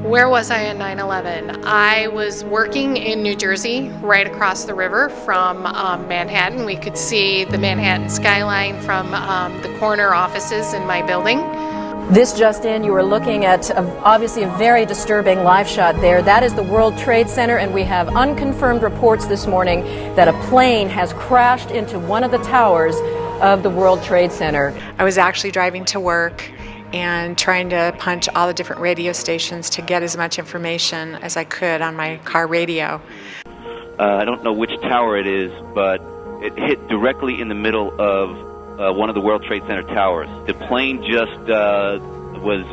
Where was I on 9/11? I was working in New Jersey, right across the river from Manhattan. We could see the Manhattan skyline from the corner offices in my building. This just in, you are looking at obviously a very disturbing live shot there. That is the World Trade Center, and we have unconfirmed reports this morning that a plane has crashed into one of the towers of the World Trade Center. I was actually driving to work and trying to punch all the different radio stations to get as much information as I could on my car radio. I don't know which tower it is, but it hit directly in the middle of one of the World Trade Center towers. The plane just was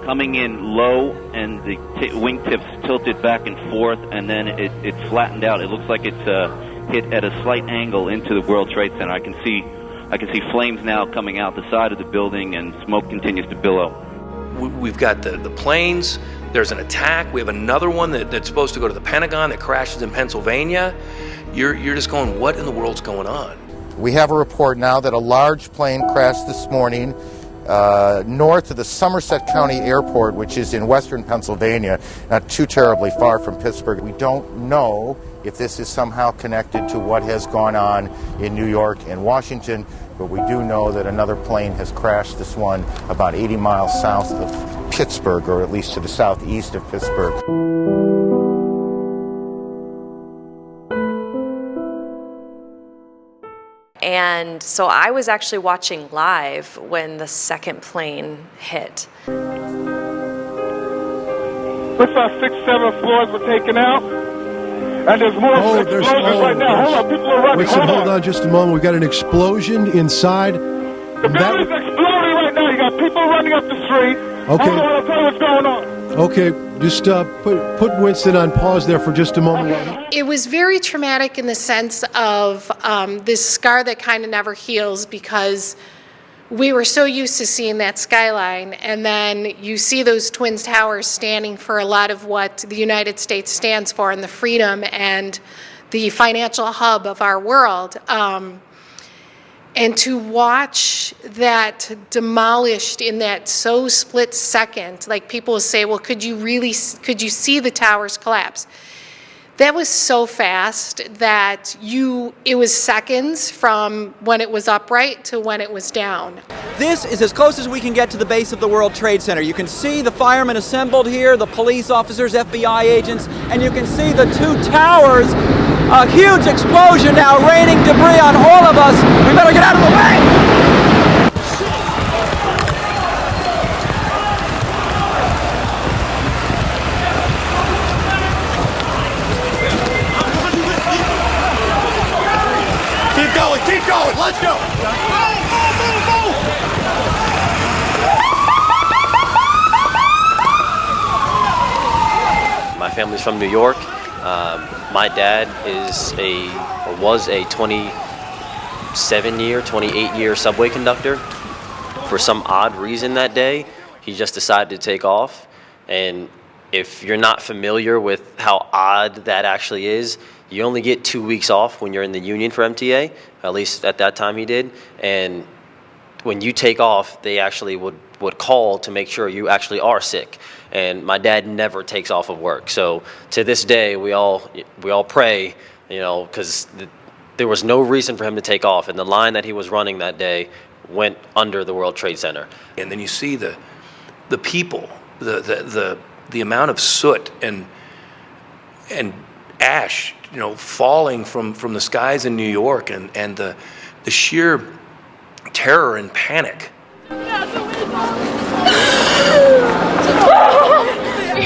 coming in low, and the wingtips tilted back and forth, and then it flattened out. It looks like it's hit at a slight angle into the World Trade Center. I can see flames now coming out the side of the building, and smoke continues to billow. We've got the planes. There's an attack. We have another one that's supposed to go to the Pentagon that crashes in Pennsylvania. You're just going, what in the world's going on? We have a report now that a large plane crashed this morning north of the Somerset County Airport, which is in western Pennsylvania, not too terribly far from Pittsburgh. We don't know if this is somehow connected to what has gone on in New York and Washington, but we do know that another plane has crashed, this one about 80 miles south of Pittsburgh, or at least to the southeast of Pittsburgh. And so I was actually watching live when the second plane hit. Looks like 6, 7 floors were taken out. And there's more explosions right now. Hold on, people are running. Hold on just a moment. We've got an explosion inside. The building's exploding right now. You got people running up the street. Okay. Hold on, I'll tell you what's going on. Okay, just put Winston on pause there for just a moment. It was very traumatic in the sense of this scar that kind of never heals, because we were so used to seeing that skyline, and then you see those twin towers standing for a lot of what the United States stands for, and the freedom and the financial hub of our world. And to watch that demolished in that so split second, like people will say, well, could you see the towers collapse? That was so fast that it was seconds from when it was upright to when it was down. This is as close as we can get to the base of the World Trade Center. You can see the firemen assembled here, the police officers, FBI agents, and you can see the two towers. A huge explosion now raining debris on all of us. We better get out of the way! Keep going, let's go! My family's from New York. My dad was a 28-year subway conductor. For some odd reason that day, he just decided to take off. And if you're not familiar with how odd that actually is, you only get 2 weeks off when you're in the union for MTA, at least at that time he did. And when you take off, they actually would call to make sure you actually are sick. And my dad never takes off of work. So to this day, we all pray, because there was no reason for him to take off. And the line that he was running that day went under the World Trade Center. And then you see the people, the amount of soot and ash, falling from the skies in New York, and the sheer terror and panic. We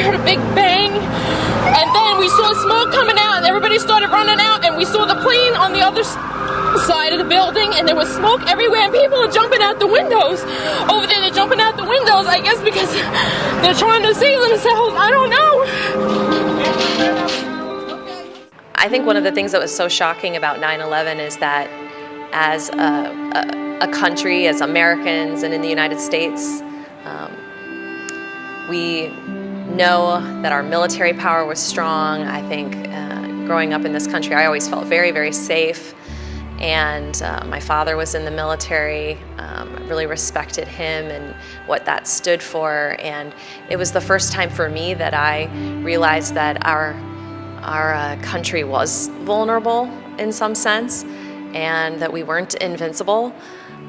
heard a big bang, and then we saw smoke coming out, and everybody started running out, and we saw the plane on the other side of the building, and there was smoke everywhere, and people are jumping out the windows. Over there, they're jumping out the windows, I guess because they're trying to save themselves. I don't know. I think one of the things that was so shocking about 9/11 is that as a country, as Americans and in the United States, we know that our military power was strong. I think growing up in this country, I always felt very, very safe. And my father was in the military. really respected him and what that stood for. And it was the first time for me that I realized that our country was vulnerable in some sense, and that we weren't invincible.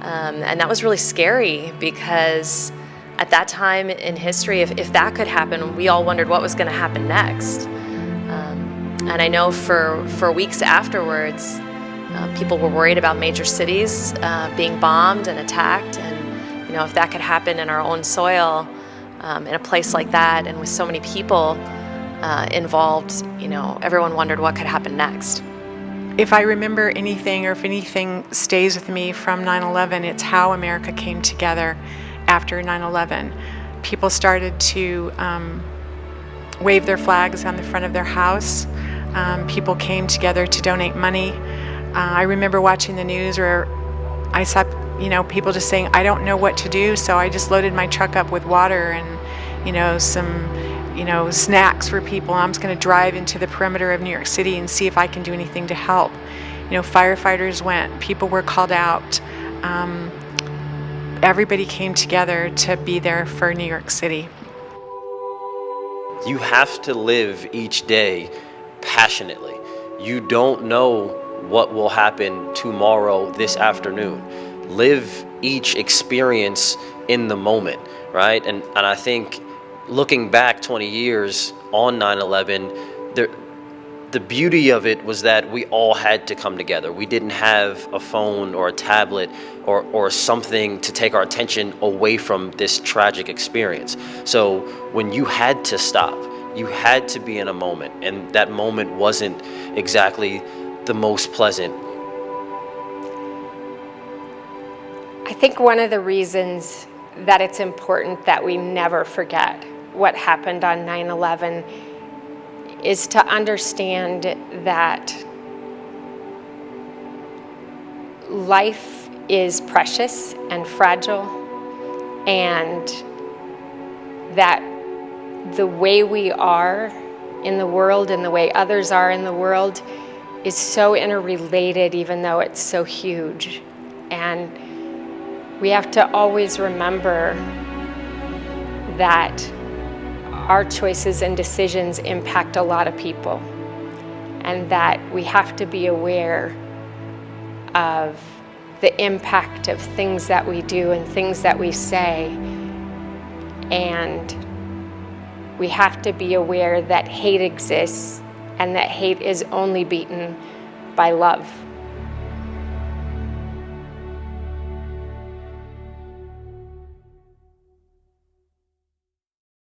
And that was really scary, because at that time in history, if that could happen, we all wondered what was going to happen next. And I know for weeks afterwards, people were worried about major cities being bombed and attacked. And if that could happen in our own soil, in a place like that, and with so many people involved, everyone wondered what could happen next. If I remember anything, or if anything stays with me from 9/11, it's how America came together after 9/11. People started to wave their flags on the front of their house. People came together to donate money. I remember watching the news where I saw, people just saying, I don't know what to do, so I just loaded my truck up with water and, some snacks for people. I'm just going to drive into the perimeter of New York City and see if I can do anything to help. Firefighters went, people were called out. Everybody came together to be there for New York City. You have to live each day passionately. You don't know what will happen tomorrow, this afternoon. Live each experience in the moment, right? And I think looking back 20 years on 9/11, the beauty of it was that we all had to come together. We didn't have a phone or a tablet or something to take our attention away from this tragic experience. So when you had to stop, you had to be in a moment, and that moment wasn't exactly the most pleasant. I think one of the reasons that it's important that we never forget what happened on 9/11 is to understand that life is precious and fragile, and that the way we are in the world and the way others are in the world is so interrelated, even though it's so huge. And we have to always remember that our choices and decisions impact a lot of people, and that we have to be aware of the impact of things that we do and things that we say. And we have to be aware that hate exists, and that hate is only beaten by love.